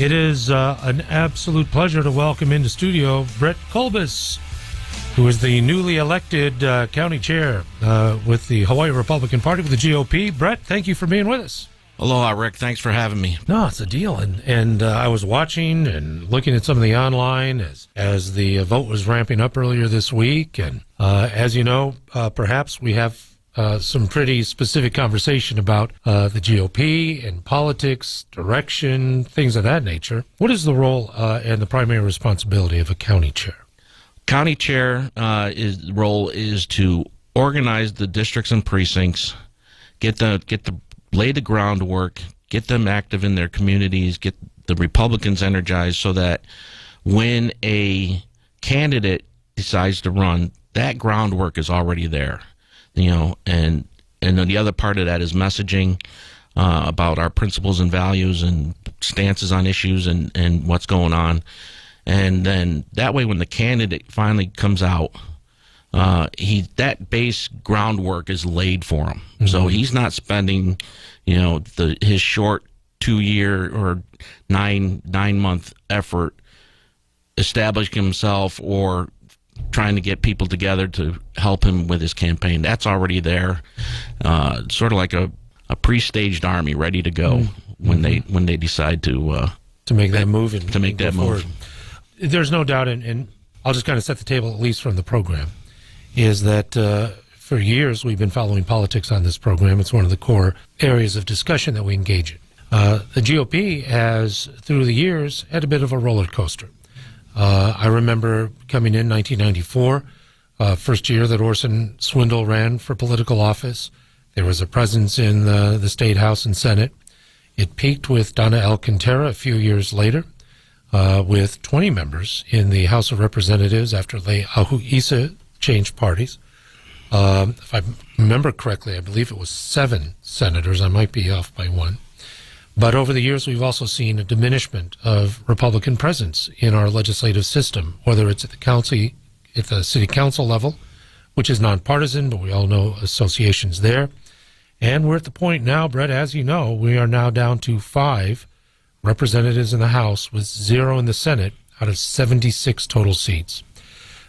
It is an absolute pleasure to welcome into studio Brett Kulbis, who is the newly elected county chair with the Hawaii Republican Party, with the GOP. Brett, thank you for being with us. Aloha, Rick. Thanks for having me. No, it's a deal. And I was watching and looking at some of the online as the vote was ramping up earlier this week. And as you know, perhaps we have some pretty specific conversation about the GOP and politics, direction, things of that nature. What is the role and the primary responsibility of a county chair? County chair role is to organize the districts and precincts, lay the groundwork, get them active in their communities, get the Republicans energized so that when a candidate decides to run, that groundwork is already there. And then the other part of that is messaging about our principles and values and stances on issues and what's going on. And then that way when the candidate finally comes out, that base groundwork is laid for him. Mm-hmm. So he's not spending, his short 2-year or nine month effort establishing himself or trying to get people together to help him with his campaign. That's already there, sort of like a pre-staged army ready to go when they decide to make that move to make that move. There's no doubt, and I'll just kind of set the table, at least from the program, is that for years we've been following politics on this program. It's one of the core areas of discussion that we engage in. The GOP has, through the years, had a bit of a roller coaster. I remember coming in 1994, first year that Orson Swindle ran for political office. There was a presence in the State House and Senate. It peaked with Donna Alcantara a few years later, with 20 members in the House of Representatives after Leahu Isa changed parties. If I remember correctly, I believe it was 7 senators. I might be off by 1. But over the years, we've also seen a diminishment of Republican presence in our legislative system, whether it's at the city council level, which is nonpartisan, but we all know associations there. And we're at the point now, Brett, as you know, we are now down to 5 representatives in the House with 0 in the Senate out of 76 total seats.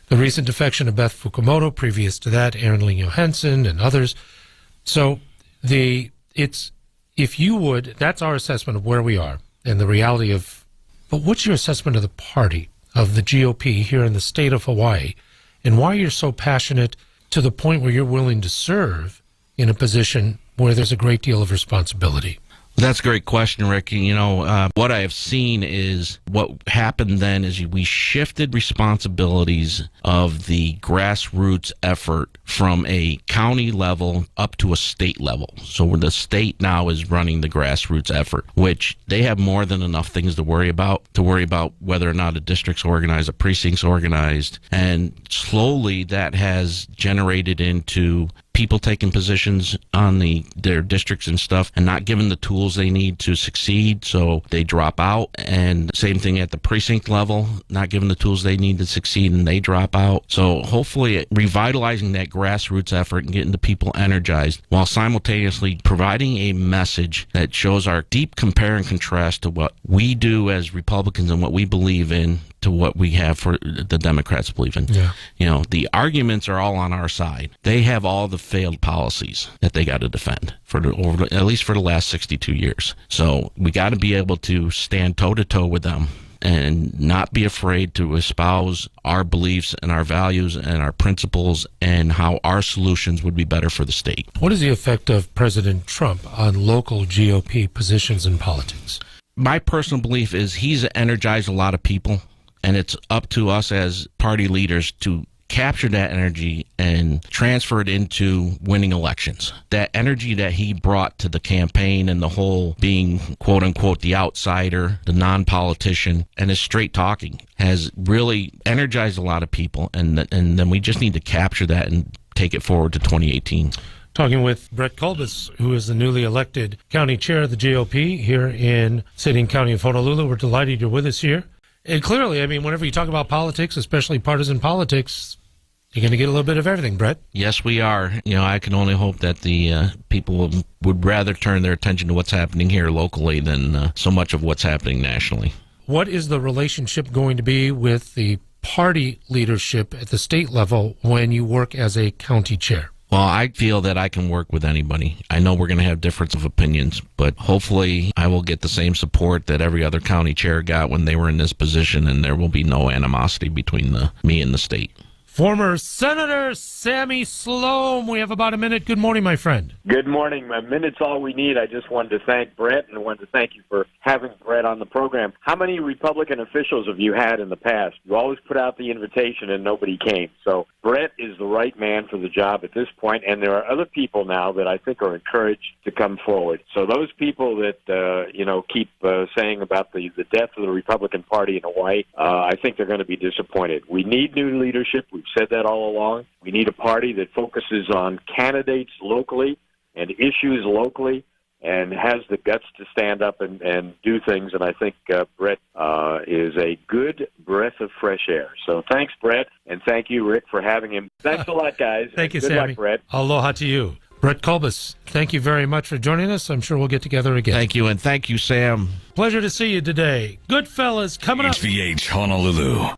The recent defection of Beth Fukumoto, previous to that, Aaron Lee Johansson and others. So if you would, that's our assessment of where we are and the reality of, but what's your assessment of the party, of the GOP here in the state of Hawaii, and why you're so passionate to the point where you're willing to serve in a position where there's a great deal of responsibility? That's a great question, Rick. What I have seen is what happened then is we shifted responsibilities of the grassroots effort from a county level up to a state level. So the state now is running the grassroots effort, which they have more than enough things to worry about whether or not a district's organized, a precinct's organized. And slowly that has generated into people taking positions on their districts and stuff and not given the tools they need to succeed, so they drop out. And same thing at the precinct level, not given the tools they need to succeed and they drop out. So hopefully revitalizing that grassroots effort and getting the people energized while simultaneously providing a message that shows our deep compare and contrast to what we do as Republicans and what we believe in to what we have for the Democrats believe in. Yeah. The arguments are all on our side. They have all the failed policies that they got to defend at least for the last 62 years. So we got to be able to stand toe-to-toe with them and not be afraid to espouse our beliefs and our values and our principles and how our solutions would be better for the state. What is the effect of President Trump on local GOP positions in politics? My personal belief is he's energized a lot of people. And it's up to us as party leaders to capture that energy and transfer it into winning elections. That energy that he brought to the campaign and the whole being, quote unquote, the outsider, the non-politician, and his straight talking has really energized a lot of people. And then we just need to capture that and take it forward to 2018. Talking with Brett Kulbis, who is the newly elected county chair of the GOP here in City and County of Honolulu. We're delighted you're with us here. And clearly, I mean, whenever you talk about politics, especially partisan politics, You're going to get a little bit of everything, Brett. Yes, we are. I can only hope that the people would rather turn their attention to what's happening here locally than so much of what's happening nationally. What is the relationship going to be with the party leadership at the state level when you work as a county chair? Well, I feel that I can work with anybody. I know we're going to have difference of opinions, but hopefully I will get the same support that every other county chair got when they were in this position, and there will be no animosity between me and the state. Former Senator Sammy Sloan, we have about a minute. Good morning, my friend. Good morning. A minute's all we need. I just wanted to thank Brett, and I wanted to thank you for having Brett on the program. How many Republican officials have you had in the past? You always put out the invitation and nobody came. So Brett is the right man for the job at this point, and there are other people now that I think are encouraged to come forward. So those people that, keep saying about the death of the Republican Party in Hawaii, I think they're going to be disappointed. We need new leadership. We've said that all along. We need a party that focuses on candidates locally and issues locally and has the guts to stand up and do things. And I think Brett is a good breath of fresh air. So thanks, Brett, and thank you, Rick, for having him. Thanks a lot, guys. Thank you, Good Sammy. luck, Brett. Aloha to you. Brett Kulbis, thank you very much for joining us. I'm sure we'll get together again. Thank you, and thank you, Sam. Pleasure to see you today. Goodfellas coming up. KHVH Honolulu.